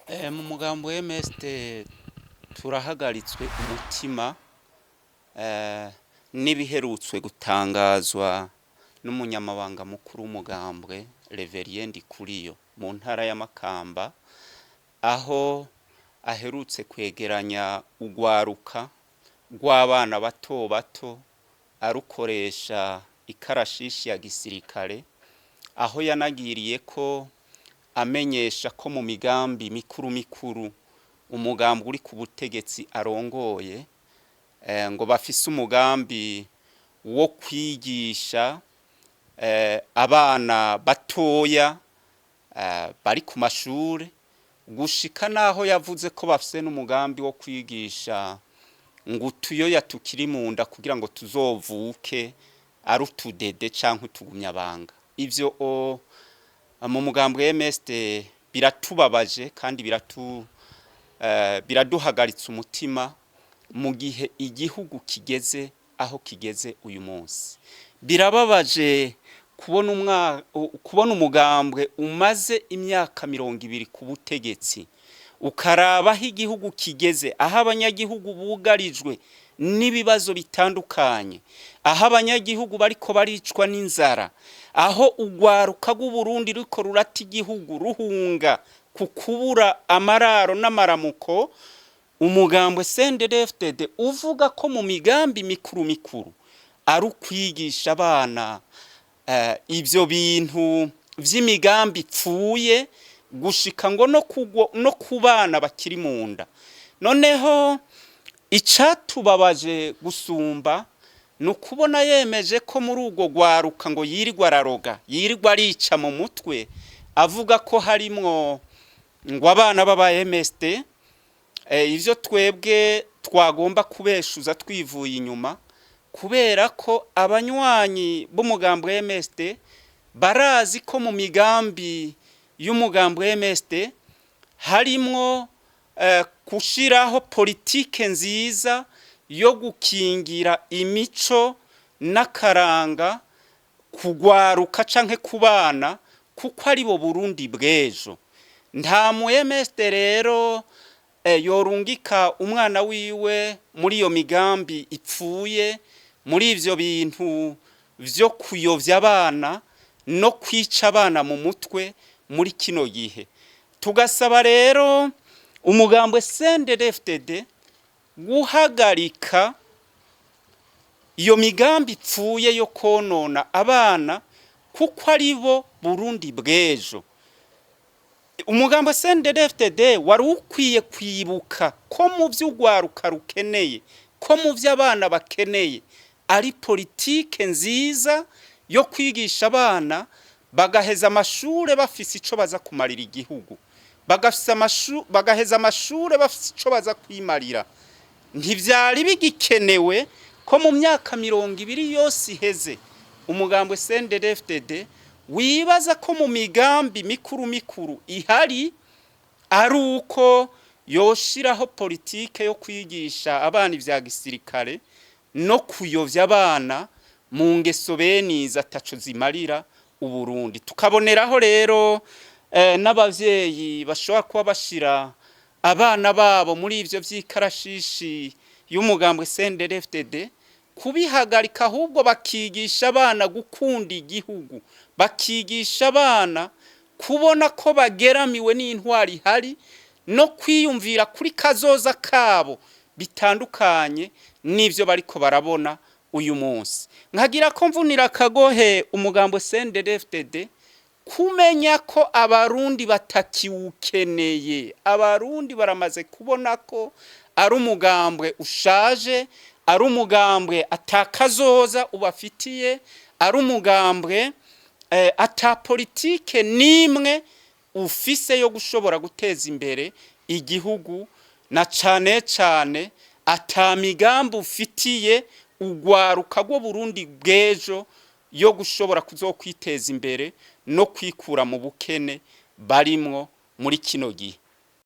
Mu mugambo wa MSD turahagaritswe umutima n'ibiherutswe gutangazwa n'umunyamabanga mukuru w'umugambwe Reverien Ndikuriyo mu ntara ya Makamba, aho aherutse kwegeranya urwaruka rw'abana bato bato arukoresha ikarashishi ya gisirikare, aho yanagiriye ko amenyesha ko mu migambi mikuru umugambi uri ku butegetsi arongoye, ngo bafise umugambi wo kwigisha abana batoya bari ku mashure, gushika naho yavuze ko bafise n'umugambi wo kwigisha ngo utuyoya tukiri mu nda kugira ngo tuzovuke ari utudede canke utugumyabanga. Ivyo mu mugambi wa MSD biratubabaje kandi biraduhagaritse umutima mu gihe igihugu kigeze aho kigeze uyu munsi. Birababaje kubona umugambwe umaze imyaka 20 ku butegetsi, ukaraba aho igihugu kigeze, aho abanyagihugu bugarijwe n'ibibazo bitandukanye, aho abanyagihugu bariko baricwa n'inzara, aho urwaruka rw'Uburundi ruko rurata igihugu ruhunga ku kubura amararo n'amaramuko. Umugambwe CNDD-FDD uvuga ko mu migambi mikuru ari ukwigisha abana ivyo bintu vy'imigambi ipfuye, gushika ngo no kubana bakiri mu nda. Noneho icatubabaje gusumba nukubona yemeje ko muri urwo rwaruka ngo yirirwa araroga, yirirwa arica mu mutwe, avuga ko harimwo ngo abana baba MSD. Ivyo twebwe twagomba kubeshuza twivuye inyuma, kubera ko abanywanyi b'umugambi wa MSD barazi ko mu migambi y'umugambi wa MSD harimwo kushiraho politike nziza yo gukingira imico n'akaranga kugwaruka canke kubana, kuko ari bo Burundi bw'ejo. Nta mu MSD rero yorungika umwana wiwe muri iyo migambi ipfuye, muri ivyo bintu vyo kuyovya abana no kwica abana mu mutwe muri kino gihe. Tugasaba rero umugambwe CNDD-FDD guhagarika iyo migambi ipfuye yo konona abana, kuko ari bo Burundi bw'ejo. Umugambwe CNDD-FDD wari ukwiye kwibuka ko mu vy'urwaruka rukeneye, ko mu vy'abana bakeneye ari politike nziza yo kwigisha abana bagaheza amashure bafise ico baza kumarira igihugu, bagaheza amashure bafise ico baza kwimarira. Ntivyari bigikenewe ko mu myaka 20 yose iheze umugambwe CNDD-FDD wibaza ko mu migambi mikuru ihari ari uko yoshiraho politike yo kwigisha abana ivya gisirikare no kuyovya abana mu ngeso beniza ataco zimarira Uburundi. Tukaboneraho rero n'abavyeyi bashobora kuba bashira abana babo muri ivyo vy'ikarashishi y'umugambwe CNDD-FDD, kubihagarika ahubwo bakigisha abana gukunda igihugu, bakigisha abana kubona ko bageramiwe n'intwari ihari no kwiyumvira kuri kazoza kabo bitandukanye n'ivyo bariko barabona uyu munsi. Nkagira ko mvunira kagohe umugambo CNDD-FDD kumenya ko abarundi batakiwukeneye. Abarundi baramaze kubona ko ari umugambwe ushaje, ari umugambwe atakazoza ubafitiye, ari umugambwe ata politike nimwe ufise yo gushobora guteza imbere igihugu, na cane ata migambi ufitiye urwaruka rwo Burundi bw'ejo yo gushobora kuzokwiteza imbere no kwikura mu bukene barimwo muri kino gihe.